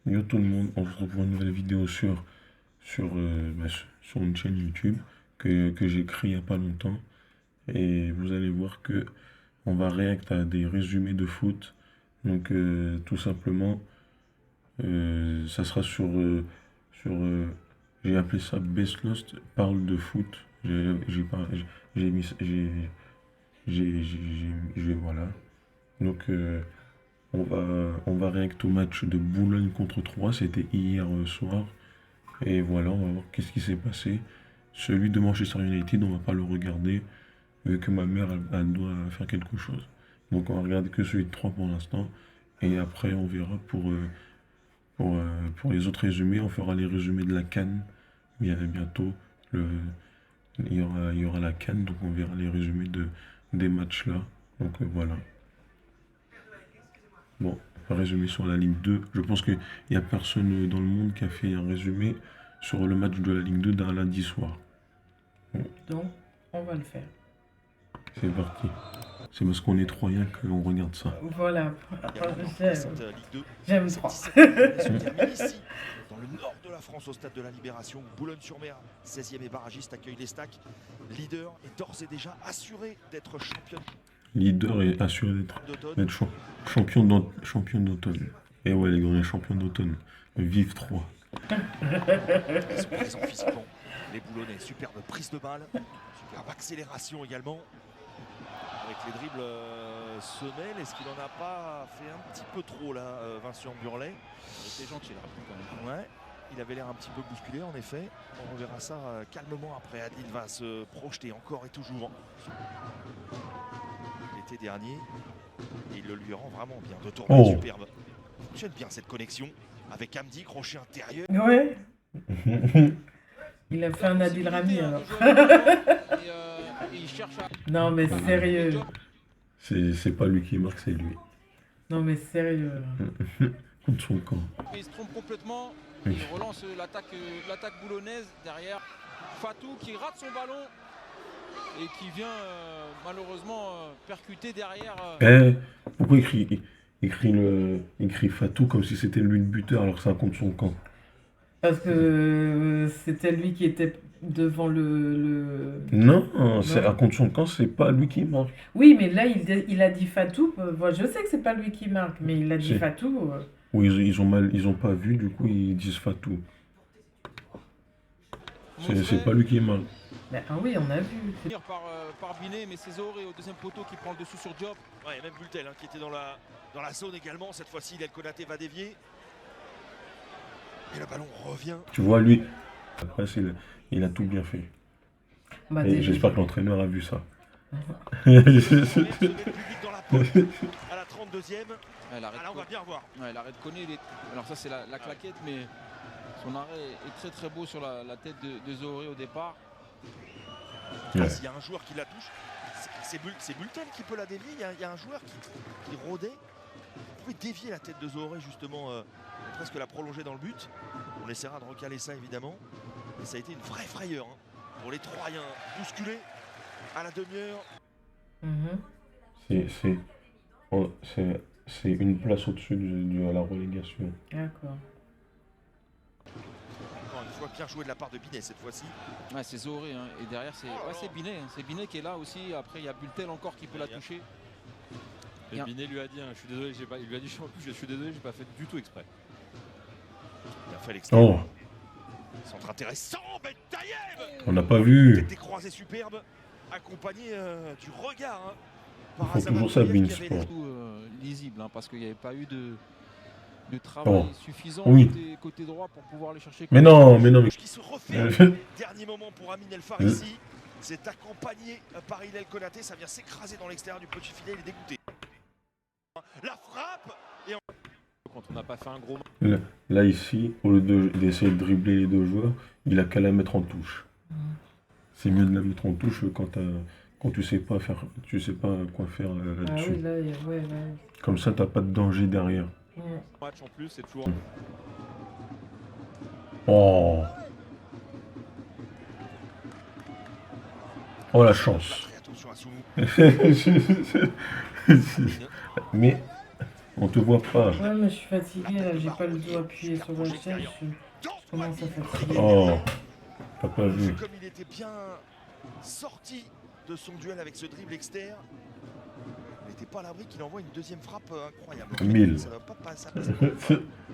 Yo tout le monde, on se retrouve pour une nouvelle vidéo sur une chaîne YouTube que j'ai créée il n'y a pas longtemps. Et vous allez voir que on va réacter à des résumés de foot. Donc tout simplement, ça sera sur j'ai appelé ça Best Lost parle de foot. J'ai pas j'ai mis voilà. Donc on va réacter au match de Boulogne contre Troyes, c'était hier soir. Et voilà, on va voir qu'est-ce qui s'est passé. Celui de Manchester United, on va pas le regarder, vu que ma mère, elle doit faire quelque chose. Donc on va regarder que celui de Troyes pour l'instant. Et après, on verra pour les autres résumés. On fera les résumés de la CAN. Bientôt, le, il y aura la CAN, donc on verra les résumés des matchs là. Donc voilà. Bon, un résumé sur la Ligue 2. Je pense qu'il n'y a personne dans le monde qui a fait un résumé sur le match de la Ligue 2 d'un lundi soir. Bon, Donc, on va le faire. c'est parti. C'est parce qu'on est Troyens que l'on regarde ça. Voilà. Ligue 2. J'aime trop. Se termine ici, dans le nord de la France, au stade de la Libération. Boulogne-sur-Mer, 16e et barragiste, accueille les Stacks. Leader est d'ores et déjà assuré d'être champion Leader est assuré d'automne. d'être champion d'automne. Et ouais, les gars, on est champion d'automne. Vive 3. Ils sont présents physiquement. Les Boulonnais, superbe prise de balle, superbe accélération également. Avec les dribbles semelles, est-ce qu'il en a pas fait un petit peu trop là, Vincent Burlet? Il était gentil, il rappelle quand même. Ouais, il avait l'air un petit peu bousculé en effet. On reverra ça calmement après. Adil va se projeter encore et toujours. L'été dernier, et il le lui rend vraiment bien. De tourner superbe. Fonctionne bien cette connexion avec Hamdi, crochet intérieur. Ouais. Il a fait un Adil Rami alors. Il cherche à... Non mais sérieux. C'est pas lui qui marque, c'est lui. Non mais sérieux. Contre son camp. Il se trompe complètement. Oui. Il relance l'attaque boulonnaise derrière. Fatou qui rate son ballon et qui vient malheureusement percuter derrière. Pourquoi il crie Fatou comme si c'était lui le buteur alors que c'est contre son camp? Parce que c'était lui qui était devant le... Non, c'est Non. à contre son camp, c'est pas lui qui marque. Oui, mais là, il a dit Fatou. Moi, je sais que c'est pas lui qui marque, mais il a dit Si. Fatou. Ou ils ont pas vu, du coup ils disent Fatou. C'est pas lui qui marque. Ben, ah oui, on a vu. Finir par Binet, mais c'est Zoré au deuxième poteau qui prend le dessus sur Diop. Ouais, même Bultel qui était dans la zone également. Cette fois-ci, El Konaté va dévier. Et le ballon revient. Tu vois, lui, après, il a tout bien fait. Bah, Et déjà- j'espère que l'entraîneur a vu ça. Le public dans la poche à la 32e. Ouais, l'arrêt Là, on va bien voir. de Koné, alors ça c'est la claquette, mais son arrêt est très très beau sur la tête de Zoré au départ. Ouais. S'il y a un joueur qui la touche, c'est Bultel qui peut la dévier. Il y a un joueur qui rôdait. Il pouvait dévier la tête de Zoré justement, presque la prolonger dans le but. On essaiera de recaler ça évidemment. Et ça a été une vraie frayeur pour les Troyens, bousculés à la demi-heure. Mhm. C'est une place au-dessus de la relégation. D'accord. Encore une fois, bien joué de la part de Binet cette fois-ci. Ouais, c'est Zoré, hein. Et derrière c'est Binet, hein. C'est Binet qui est là aussi. Après il y a Bultel encore qui peut la toucher. Et Bien. Binet lui a dit, hein, je suis désolé, il lui a dit je suis désolé, j'ai pas fait du tout exprès. Il a fait l'extérieur. Oh, Centre intéressant, Ben Taïeb. on n'a pas vu. Tête décroisée superbe, accompagné du regard. Par Il faut Azamoah toujours ça, Bouillet Bean qui avait Sport. Tout lisible, hein, parce qu'il n'y avait pas eu de travail Oh. suffisant Oui. côté droit pour pouvoir aller chercher. Mais non, qui se referme. Dernier moment pour Amin El Farissi. C'est accompagné par Hillel Konaté. Ça vient s'écraser dans l'extérieur du petit filet. Il est dégoûté. La frappe. Quand on n'a pas fait un gros match. Là, ici, au lieu d'essayer de dribbler les deux joueurs, il a qu'à la mettre en touche. C'est mieux de la mettre en touche quand tu sais pas quoi faire Ah là-dessus. oui, là, ouais, là. Comme ça, t'as pas de danger derrière. Match en plus, c'est toujours. Oh, oh la chance. Attention à Soumou. Mais On te voit pas. Ouais, mais je suis fatiguée là, j'ai pas le dos appuyé sur la chaise, je commence à fatiguer. Oh, t'as pas Vu vu. comme il était bien sorti de son duel avec ce dribble externe, il n'était pas à l'abri qu'il envoie une deuxième frappe incroyable. 1000. Ça va pas passer.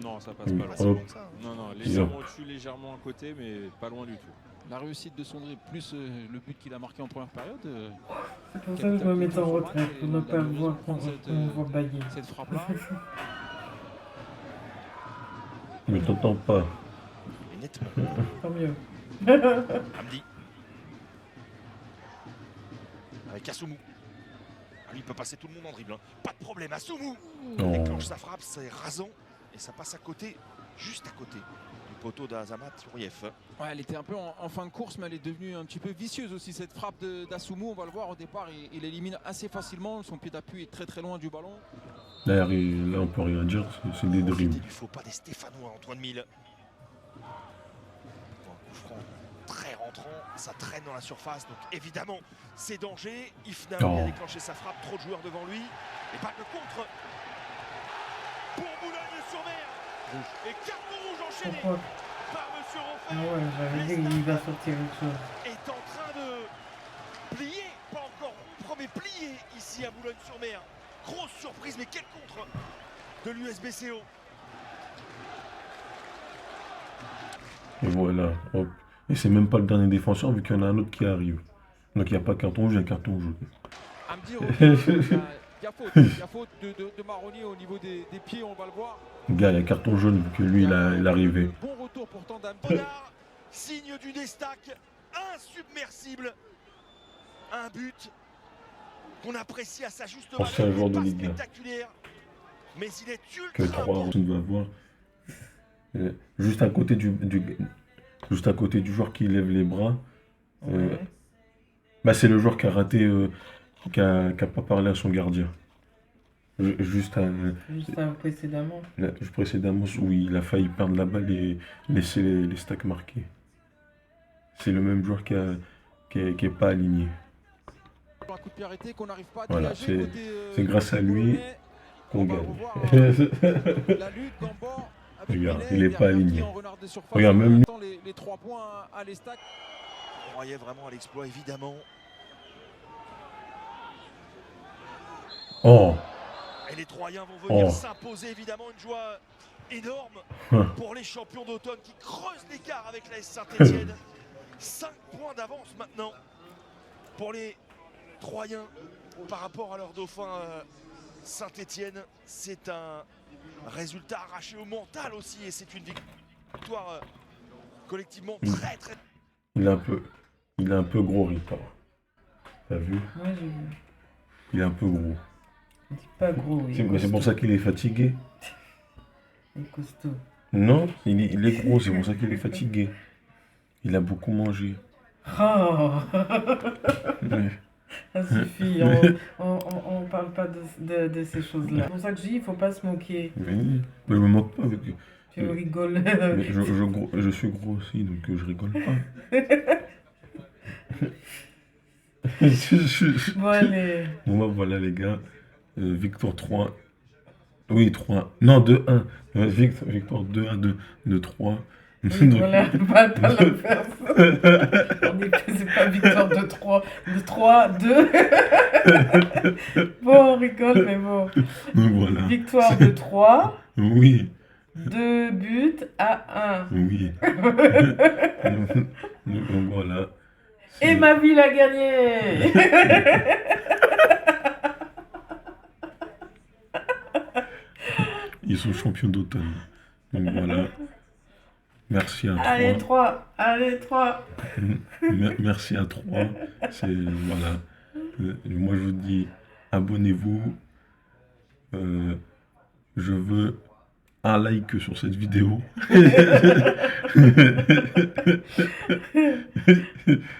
Non, ça passe Oui. pas loin. Pas si Hop. loin que ça. Non, non, légèrement au-dessus, légèrement à côté, mais pas loin du tout. La réussite de son dribble, plus le but qu'il a marqué en première période, C'est pour ça que je me mets en retrait, pour ne pas voir qu'on voit bailler. cette frappe-là, Mais t'entends pas. Et nettement. Tant mieux. Hamdi. Avec Assoumou. Ah, lui, il peut passer tout le monde en dribble. Hein. Pas de problème. Assoumou Oh. déclenche sa frappe, c'est rasant. Et ça passe à côté, juste à côté du poteau d'Azamat Youriev. Ouais, elle était un peu en fin de course, mais elle est devenue un petit peu vicieuse aussi, cette frappe d'Assoumou. On va le voir au départ, il élimine assez facilement. Son pied d'appui est très très loin du ballon. Là, on peut rien dire, c'est des dribbles. Il ne faut pas des Stéphanois, Antoine Mille. Bon, coup franc très rentrant, ça traîne dans la surface, donc évidemment c'est danger. Ifna Oh. a déclenché sa frappe, trop de joueurs devant lui. Et pas le contre pour Boulogne-sur-Mer. Et carton rouge enchaîné Pourquoi? par Monsieur Ah Ronfay. ouais, j'avais dit qu'il va sortir quelque chose. Est en train de plier, pas encore rompre, mais plier ici à Boulogne-sur-Mer. Grosse surprise, mais quel contre de l'USBCO. Et voilà, hop. Et c'est même pas le dernier défenseur vu qu'il y en a un autre qui arrive. Donc il n'y a pas carton rouge, il y a carton jaune. Hamdi revient, il y a faute de Maroni au niveau des pieds, on va le voir. Gars, il y a carton jaune vu que lui, il est arrivé. Bon retour pourtant d'Hamdi. Renard, signe du Destac, insubmersible. Un but qu'on apprécie à sa juste valeur. Ancien joueur de Pas Ligue 1. spectaculaire, mais il est Que ultra 3, important. on va voir. Juste à côté juste à côté du joueur qui lève les bras. Ouais. Bah, c'est le joueur qui a raté, qui a pas parlé à son gardien. Juste Précédemment. précédemment où il a failli perdre la balle et laisser les stacks marqués. C'est le même joueur qui est pas aligné. Un coup de pied arrêté qu'on n'arrive pas à Voilà, dégager côté, c'est grâce à lui polonais. qu'on On va gagne. revoir, la lutte Gambor avec Regarde, Millet, il est pas derrière aligné. qui, en renard de surface, Regarde, on même lui. attend les 3 points à l'Estac. On croyait vraiment à l'exploit, évidemment. Oh, Et les Troyens vont venir Oh. s'imposer, évidemment, une joie énorme pour les champions d'automne qui creusent l'écart avec la Saint-Etienne. 5 points d'avance maintenant pour les Troyens par rapport à leur dauphin Saint-Etienne. C'est un résultat arraché au mental aussi et c'est une victoire collectivement très très... il est un peu gros, Rita. T'as vu? Ouais, j'ai vu. Il est un peu gros. Il dit pas gros, il est Mais c'est pour ça qu'il est fatigué. Il est costaud. Non, il est gros, c'est pour ça qu'il est fatigué. Il a beaucoup mangé. Oh, Ouais. ça suffit, on parle pas de ces choses-là. C'est pour ça que je dis, il faut pas se moquer. Mais je me moque pas. Tu rigoles. Mais je suis gros aussi, donc je rigole pas. Bon, allez. Bon, bah, voilà les gars. Victoire 3. Oui, 3. Non, 2-1. Victoire 2-1 de 3. Oui, voilà, pas le faire. On dit que c'est pas victoire de 3, de 3, 2. Bon, on rigole, mais bon. Voilà. Victoire de 3, Oui, 2 buts à 1. oui. Donc voilà. Et ma ville a gagné. Ils sont champions d'automne. Donc voilà. Merci à Allez, 3. 3. Allez, 3. Merci à 3. Voilà. Moi je vous dis abonnez-vous. Je veux un like sur cette vidéo.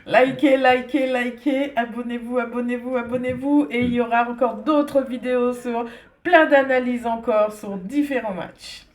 Likez, abonnez-vous. Et il y aura encore d'autres vidéos sur plein d'analyses encore sur différents matchs.